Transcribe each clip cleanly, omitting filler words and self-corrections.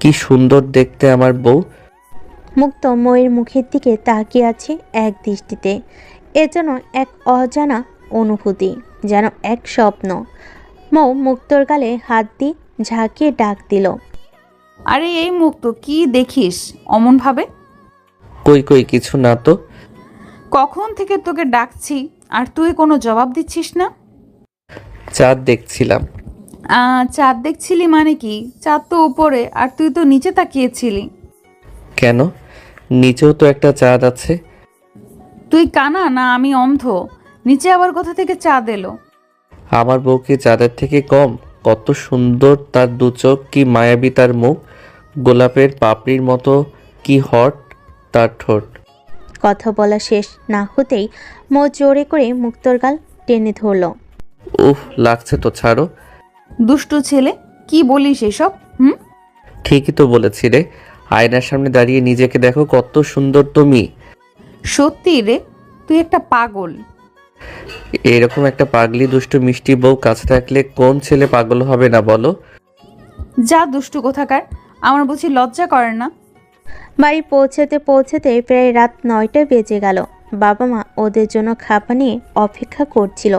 কি সুন্দর দেখতে আমার বউ। মুক্ত ময়ের মুখের দিকে তাকিয়ে আছে এক দৃষ্টিতে। এ যেন এক অজানা অনুভূতি, যেন এক স্বপ্ন। মৌ মুক্তর গালে হাত দিয়ে ঝাঁকিয়ে ডাক দিল। আরে এই মুক্ত, কি দেখিস অমন ভাবে? কই কই কিছু না তো। কখন থেকে তোকে ডাকছি আর তুই কোনো জবাব দিচ্ছিস না? চাঁদ দেখছিলাম। চাঁদ দেখছিলি মানে কি? চাঁদ তো উপরে আর তুই তো নিচে তাকিয়েছিলি। কেন? নিচেও তো একটা চাঁদ আছে। তুই কানা না আমি অন্ধ? নিচে আবার কোথা থেকে চাঁদ এলো? আমার বউ কি চাঁদের থেকে কম? কত সুন্দর তার দু চোখ, কি মায়াবী তার মুখ, গোলাপের পাপড়ির মতো কি হট তার ঠোঁট। কথা বলা শেষ না হতেই মৌ জোরে করে মুক্তর গাল টেনে ধরল। উফ, লাগছে তো, ছাড়ো। দুষ্টু ছেলে, কি বলিস এসব? ঠিকই তো বলেছি রে। আয়নার সামনে দাঁড়িয়ে নিজেকে দেখো, কত সুন্দর তুমি। সত্যি রে, তুই একটা পাগল। এরকম একটা পাগলি দুষ্টু মিষ্টি বউ কাছে থাকলে কোন ছেলে পাগল হবে না বলো? যা দুষ্টু কোথাকার, আমার বুঝি লজ্জা করে না? বাড়ি পৌঁছাতে পৌঁছাতে প্রায় রাত 9টা বেজে গেল। বাবা মা ওদের জন্য খাবার নিয়ে অপেক্ষা করছিল।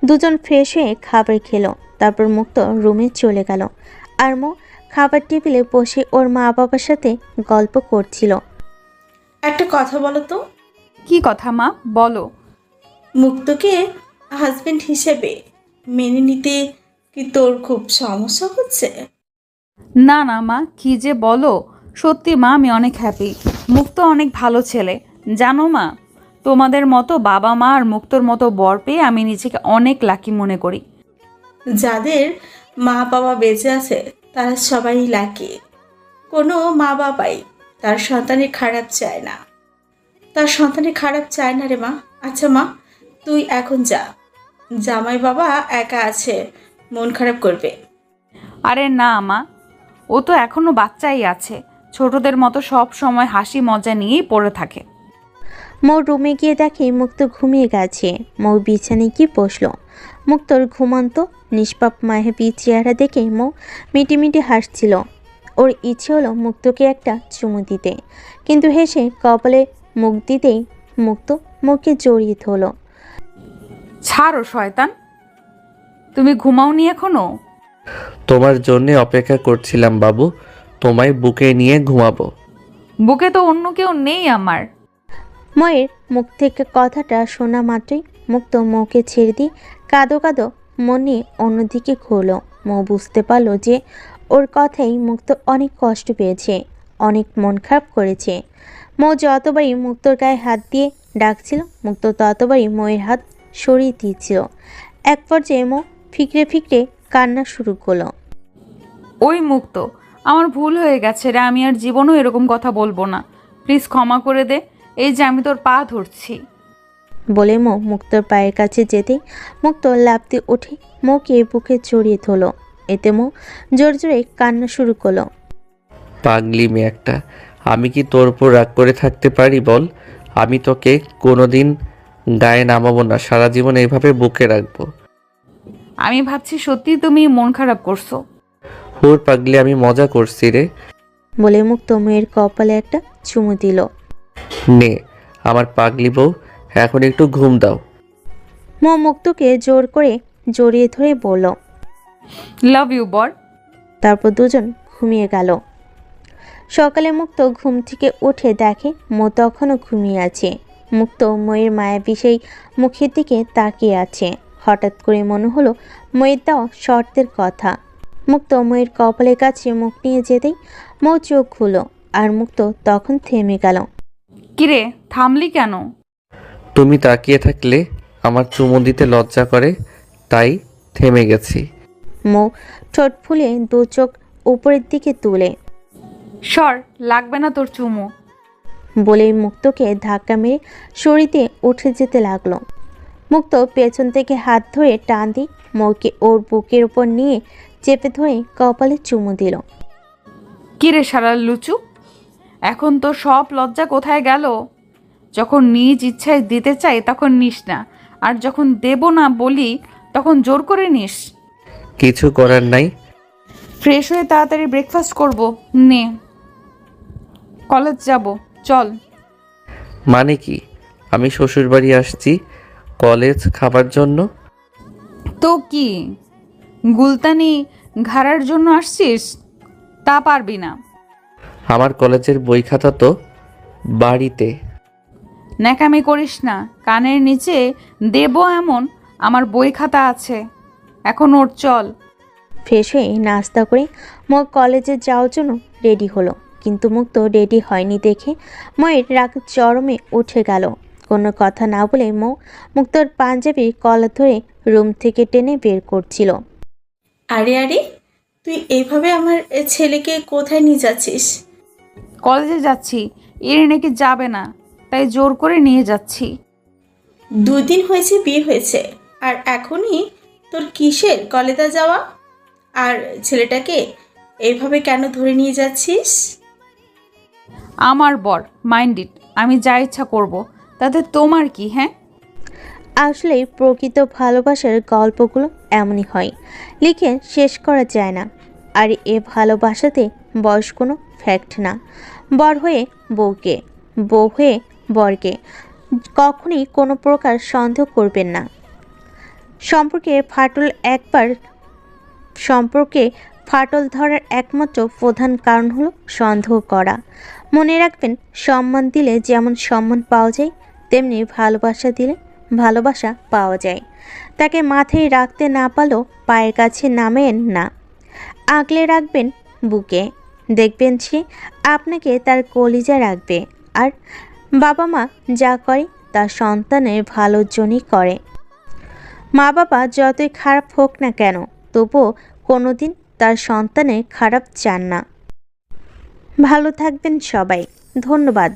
দুজন ফ্রেশ হয়ে খাবার খেলো, তারপর মুক্ত রুমে চলে গেল। আর মৌ খাবার টেবিলে বসে ওর মা বাবার সাথে গল্প করছিল। একটা কথা বলো তো, কি কথা মা, বলো। মুক্তকে হাজবেন্ড হিসেবে মেনে নিতে কি তোর খুব সমস্যা হচ্ছে? না না মা, কি যে বলো। সত্যি মা, আমি অনেক হ্যাপি। মুক্ত অনেক ভালো ছেলে, জানো মা। তোমাদের মতো বাবা মা আর মুক্তর মতো বর পেয়ে আমি নিজেকে অনেক লাকি মনে করি। যাদের মা বাবা বেঁচে আছে তারা সবাই লাকি। কোনো মা বাবাই তার সন্তানের খারাপ চায় না। তার সন্তানের খারাপ চায় না রে মা। আচ্ছা মা, তুই এখন যা, জামাই বাবা একা আছে, মন খারাপ করবে। আরে না মা, ও তো এখনো বাচ্চাই আছে। ছোটদের মতো সব সময় হাসি মজা নিয়েই পড়ে থাকে। মৌ রুমে গিয়ে দেখে মুক্ত ঘুমিয়ে গেছে। মৌ বিছানায় গিয়ে বসলো। মুক্তর ঘুমন্ত নিষ্পাপ মায়াবী চেহারা দেখে মৌ মিটিমিটি হাসছিল। ওর ইচ্ছে হলো মুক্তকে একটা চুমু দিতে, কিন্তু হেসে কপালে মুখ দিতেই মুক্ত মুখে জড়িয়ে ধরল। ছাড়ো শয়তান, তুমি ঘুমাওনি এখনো? তোমার জন্যে অপেক্ষা করছিলাম বাবু, তোমায় বুকে নিয়ে ঘুমাবো। বুকে তো অন্য কেউ নেই আমার। ময়ের মুখ থেকে কথাটা শোনা মাত্রই মুক্ত মৌকে ছেড়ে দিয়ে কাঁদো কাঁদো মনে অন্যদিকে ঘুরল। মৌ বুঝতে পারলো যে ওর কথাই মুক্ত অনেক কষ্ট পেয়েছে, অনেক মন খারাপ করেছে। মৌ যতবারই মুক্তর গায়ে হাত দিয়ে ডাকছিল, মুক্ত ততবারই ময়ের হাত সরিয়ে দিয়েছিল। এক পর্যায়ে মৌ ফিকরে ফিকরে কান্না শুরু করলো। ওই মুক্ত, আমার ভুল হয়ে গেছে রে, আমি আর জীবনও এরকম কথা বলবো না। প্লিজ ক্ষমা করে দে, এই যে আমি তোর পা ধরছি। বলে মৌ মুক্তর পায়ের কাছে যেতেই মুক্ত লাফ দিয়ে উঠে মৌকে বুকে জড়িয়ে ধরল। এতে মৌ জোরে জোরে কান্না শুরু করলো। পাগলি মেয়ে একটা, আমি কি তোর উপর রাগ করে থাকতে পারি বল? আমি তোকে কোনোদিন গায়ে নামাবো না, সারা জীবন এইভাবে বুকে রাখবো। আমি ভাবছি সত্যি তুমি মন খারাপ করছো। হুর পাগলি, আমি মজা করছি রে। বলে মুক্ত মেয়ের কপালে একটা চুমু দিল। নে আমার পাগলি বউ, এখন একটু ঘুম দাও। মৌ মুক্তকে জোর করে জড়িয়ে ধরে বলল। লাভ ইউ বর। তারপর দুজন ঘুমিয়ে গেল। সকালে মুক্ত ঘুম থেকে উঠে দেখে মৌ তখনও ঘুমিয়ে আছে। মুক্ত ময়ের মায়াবী সেই মুখের দিকে তাকিয়ে আছে। হঠাৎ করে মনে হলো ময়ের দেওয়া শর্তের কথা। মুক্ত ময়ের কপালের কাছে মুখ নিয়ে যেতেই মৌ চোখ খুলো, আর মুক্ত তখন থেমে গেল। কিরে, থামলি কেন? তুমি তাকিয়ে থাকলে আমার চুমু দিতে লজ্জা করে, তাই থেমে গেছি। মৌ ঠোঁট ফুলে দু চোখ উপরের দিকে তুলে সর, লাগবে না তোর চুমু। বলেই মুক্তকে ধাক্কা মেরে সরিতে উঠে যেতে লাগলো। মুক্ত পেছন থেকে হাত ধরে টান দিয়ে মৌকে ওর বুকের উপর নিয়ে চেপে ধরে কপালে চুমু দিল। কিরে সারা লুচু, এখন তো সব লজ্জা কোথায় গেল? যখন নিজ ইচ্ছায় দিতে চাই তখন নিস না, আর যখন দেব না বলি তখন জোর করে নিস। কিছু করার নাই। ফ্রেশ হয়ে তাড়াতাড়ি ব্রেকফাস্ট করব। নে, কলেজ যাব, চল। মানে কি? আমি শ্বশুরবাড়ি আসছি কলেজ খাবার জন্য? তো কি গুলতানি ঘাড়ার জন্য আসছিস? তা পারবি না। আমার কলেজের বই খাতা তো বাড়িতে। ন্যাকামি করিস না, কানের নিচে দেব এমন আমার বই খাতা আছে। এখন ওর, চল। ফ্রেশ হয়ে নাস্তা করে মুখ কলেজে যাওয়ার জন্য রেডি হলো, কিন্তু মুক্ত রেডি হয়নি দেখে ময়ের রাগ চরমে উঠে গেল। কোনো কথা না বলে মুক্তর পাঞ্জাবির কলার ধরে রুম থেকে টেনে বের করছিল। আরে আরে, তুই এইভাবে আমার ছেলেকে কোথায় নিয়ে যাচ্ছিস? কলেজে যাচ্ছি, এর নাকি যাবে না, তাই জোর করে নিয়ে যাচ্ছি। 2 দিন হয়েছে বিয়ে হয়েছে, আর এখনই তোর কিসের কলেজে যাওয়া? আর ছেলেটাকে এইভাবে কেন ধরে নিয়ে যাচ্ছিস? আমার বর, মাইন্ড ইট, আমি যা ইচ্ছা করব, তাতে তোমার কি? হ্যাঁ, আসলে প্রকৃত ভালোবাসার গল্পগুলো এমনই হয়, লিখে শেষ করা যায় না। আর এ ভালোবাসাতে বয়স কোনো ফ্যাক্ট না। বর হয়ে বউকে, বউ হয়ে বরকে কখনই কোনো প্রকার সন্দেহ করবেন না। সম্পর্কে ফাটল ধরার একমাত্র প্রধান কারণ হলো সন্দেহ করা। মনে রাখবেন, সম্মান দিলে যেমন সম্মান পাওয়া যায়, তেমনি ভালোবাসা দিলে ভালোবাসা পাওয়া যায়। তাকে মাথায় রাখতে না পারলেও পায়ের কাছে নামেন না, আগলে রাখবেন বুকে। দেখবেন সে আপনাকে তার কলিজা রাখবে। আর বাবা মা যা করে তা সন্তানের ভালোর জন্যই করে। মা বাবা যতই খারাপ হোক না কেন, তবুও কোনোদিন তার সন্তানের খারাপ চান না। ভালো থাকবেন সবাই, ধন্যবাদ।